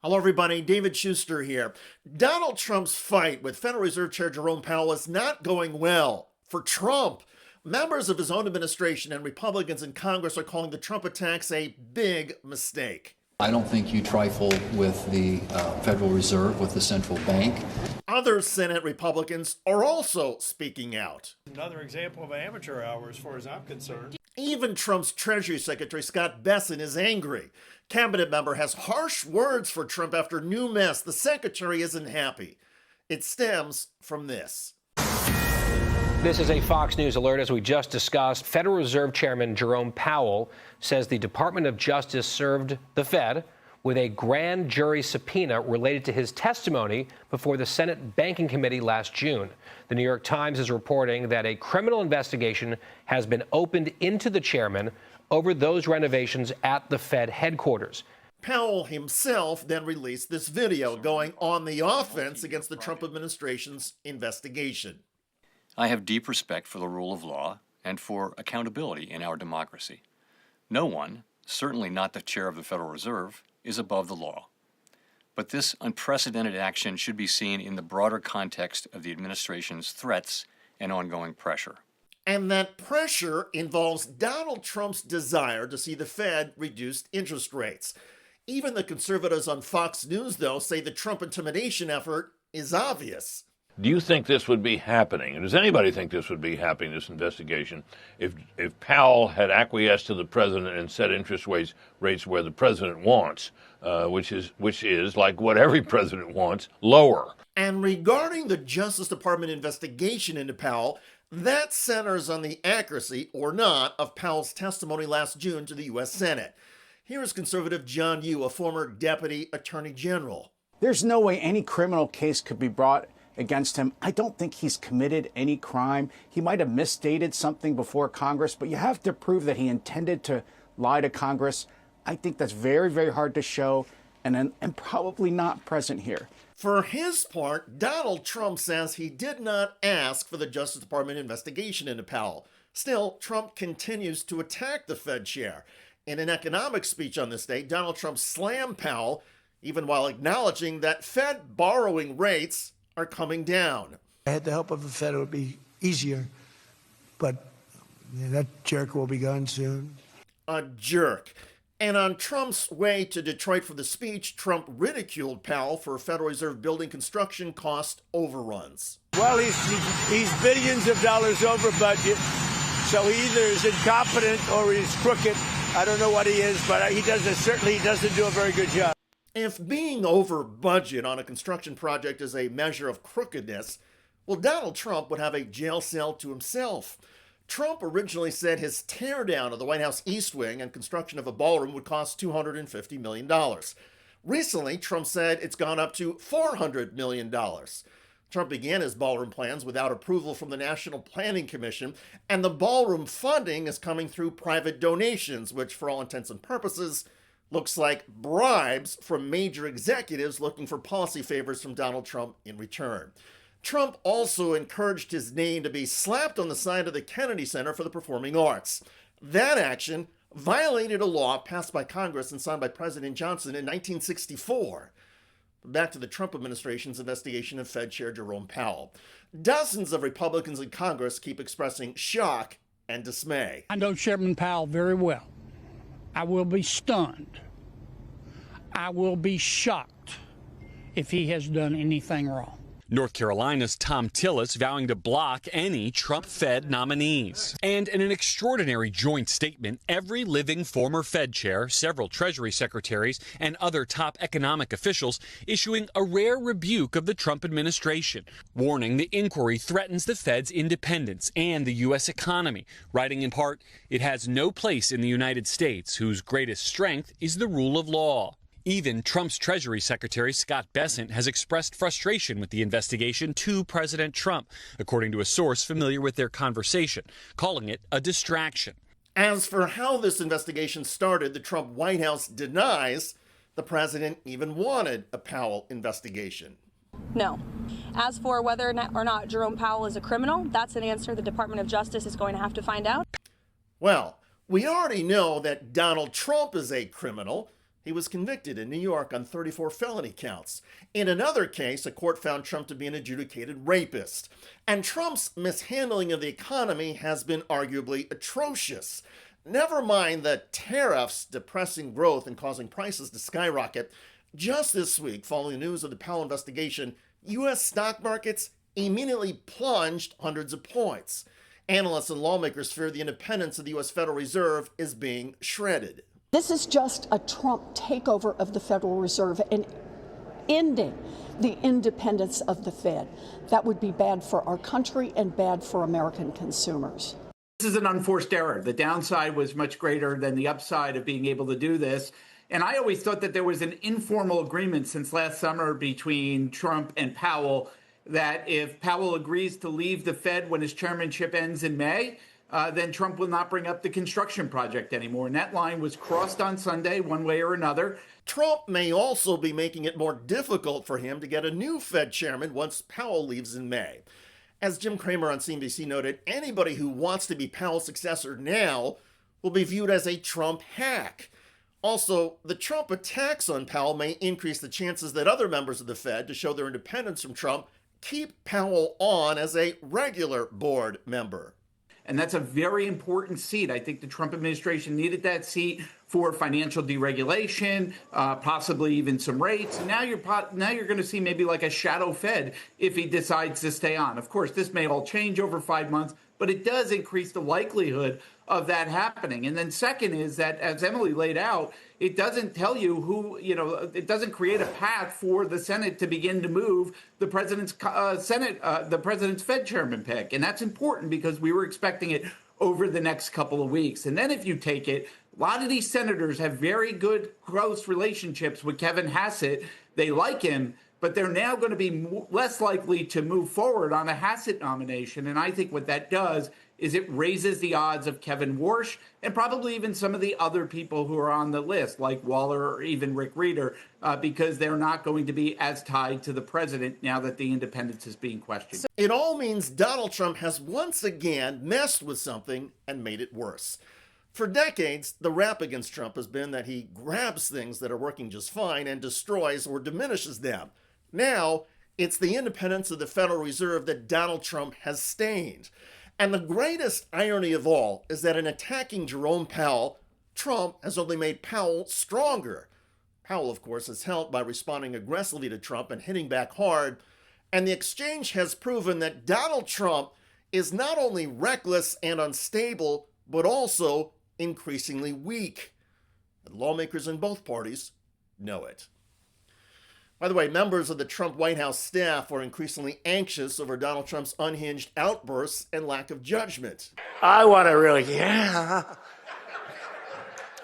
Hello, everybody. David Shuster here. Donald Trump's fight with Federal Reserve Chair Jerome Powell is not going well for Trump. Members of his own administration and Republicans in Congress are calling the Trump attacks a big mistake. I don't think you trifle with the Federal Reserve, with the central bank. Other Senate Republicans are also speaking out. Another example of amateur hour as far as I'm concerned. Even Trump's Treasury Secretary Scott Bessent is angry. Cabinet member has harsh words for Trump after new mess. The secretary isn't happy. It stems from this. This is a Fox News alert. As we just discussed, Federal Reserve Chairman Jerome Powell says the Department of Justice served the Fed with a grand jury subpoena related to his testimony before the Senate Banking Committee last June. The New York Times is reporting that a criminal investigation has been opened into the chairman over those renovations at the Fed headquarters. Powell himself then released this video going on the offense against the Trump administration's investigation. I have deep respect for the rule of law and for accountability in our democracy. No one, certainly not the chair of the Federal Reserve, is above the law. But this unprecedented action should be seen in the broader context of the administration's threats and ongoing pressure. And that pressure involves Donald Trump's desire to see the Fed reduce interest rates. Even the conservatives on Fox News, though, say the Trump intimidation effort is obvious. Do you think this would be happening? And does anybody think this would be happening, this investigation, if Powell had acquiesced to the president and set interest rates where the president wants, which is like what every president wants, lower? And regarding the Justice Department investigation into Powell, that centers on the accuracy or not of Powell's testimony last June to the U.S. Senate. Here is conservative John Yoo, a former deputy attorney general. There's no way any criminal case could be brought against him. I don't think he's committed any crime. He might have misstated something before Congress, but you have to prove that he intended to lie to Congress. I think that's very, very hard to show and probably not present here. For his part, Donald Trump says he did not ask for the Justice Department investigation into Powell. Still, Trump continues to attack the Fed chair. In an economic speech on this day, Donald Trump slammed Powell, even while acknowledging that Fed borrowing rates are coming down. I had the help of the Fed, it would be easier, but that jerk will be gone soon. A jerk. And on Trump's way to Detroit for the speech, Trump ridiculed Powell for Federal Reserve building construction cost overruns. Well, he's billions of dollars over budget, so he either is incompetent or he's crooked. I don't know what he is, but he doesn't do a very good job. If being over budget on a construction project is a measure of crookedness, well, Donald Trump would have a jail cell to himself. Trump originally said his teardown of the White House East Wing and construction of a ballroom would cost $250 million. Recently, Trump said it's gone up to $400 million. Trump began his ballroom plans without approval from the National Planning Commission, and the ballroom funding is coming through private donations, which for all intents and purposes looks like bribes from major executives looking for policy favors from Donald Trump in return. Trump also encouraged his name to be slapped on the side of the Kennedy Center for the Performing Arts. That action violated a law passed by Congress and signed by President Johnson in 1964. Back to the Trump administration's investigation of Fed Chair Jerome Powell. Dozens of Republicans in Congress keep expressing shock and dismay. I know Chairman Powell very well. I will be stunned. I will be shocked if he has done anything wrong. North Carolina's Tom Tillis vowing to block any Trump-Fed nominees. And in an extraordinary joint statement, every living former Fed chair, several Treasury secretaries, and other top economic officials issuing a rare rebuke of the Trump administration, warning the inquiry threatens the Fed's independence and the U.S. economy, writing in part, it has no place in the United States, whose greatest strength is the rule of law. Even Trump's Treasury Secretary Scott Bessent has expressed frustration with the investigation to President Trump, according to a source familiar with their conversation, calling it a distraction. As for how this investigation started, the Trump White House denies the president even wanted a Powell investigation. No. As for whether or not Jerome Powell is a criminal, that's an answer the Department of Justice is going to have to find out. Well, we already know that Donald Trump is a criminal. He was convicted in New York on 34 felony counts. In another case, a court found Trump to be an adjudicated rapist. And Trump's mishandling of the economy has been arguably atrocious. Never mind the tariffs depressing growth and causing prices to skyrocket. Just this week, following the news of the Powell investigation, U.S. stock markets immediately plunged hundreds of points. Analysts and lawmakers fear the independence of the U.S. Federal Reserve is being shredded. This is just a Trump takeover of the Federal Reserve and ending the independence of the Fed. That would be bad for our country and bad for American consumers. This is an unforced error. The downside was much greater than the upside of being able to do this. And I always thought that there was an informal agreement since last summer between Trump and Powell that if Powell agrees to leave the Fed when his chairmanship ends in May, then Trump will not bring up the construction project anymore. And that line was crossed on Sunday, one way or another. Trump may also be making it more difficult for him to get a new Fed chairman once Powell leaves in May. As Jim Cramer on CNBC noted, anybody who wants to be Powell's successor now will be viewed as a Trump hack. Also, the Trump attacks on Powell may increase the chances that other members of the Fed, to show their independence from Trump, keep Powell on as a regular board member. And that's a very important seat. I think the Trump administration needed that seat for financial deregulation, possibly even some rates. And now you're going to see maybe like a shadow Fed if he decides to stay on. Of course, this may all change over 5 months, but it does increase the likelihood of that happening. And then second is that, as Emily laid out, it doesn't tell you who, it doesn't create a path for the Senate to begin to move the president's the president's Fed chairman pick. And that's important because we were expecting it over the next couple of weeks. And then if you take it, a lot of these senators have very good close relationships with Kevin Hassett. They like him, but they're now going to be less likely to move forward on a Hassett nomination. And I think what that does is it raises the odds of Kevin Warsh and probably even some of the other people who are on the list, like Waller or even Rick Reeder, because they're not going to be as tied to the president now that the independence is being questioned. It all means Donald Trump has once again messed with something and made it worse. For decades, the rap against Trump has been that he grabs things that are working just fine and destroys or diminishes them. Now, it's the independence of the Federal Reserve that Donald Trump has stained. And the greatest irony of all is that in attacking Jerome Powell, Trump has only made Powell stronger. Powell, of course, is helped by responding aggressively to Trump and hitting back hard. And the exchange has proven that Donald Trump is not only reckless and unstable, but also increasingly weak. And lawmakers in both parties know it. By the way, members of the Trump White House staff are increasingly anxious over Donald Trump's unhinged outbursts and lack of judgment. I want to really,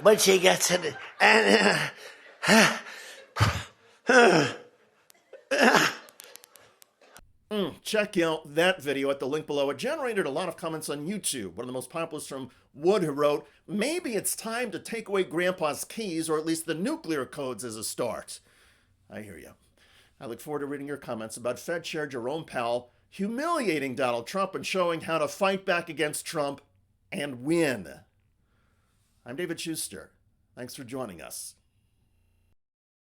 but she gets it, and check out that video at the link below. It generated a lot of comments on YouTube. One of the most popular is from Wood, who wrote, "Maybe it's time to take away Grandpa's keys, or at least the nuclear codes as a start." I hear you. I look forward to reading your comments about Fed Chair Jerome Powell humiliating Donald Trump and showing how to fight back against Trump and win. I'm David Shuster. Thanks for joining us.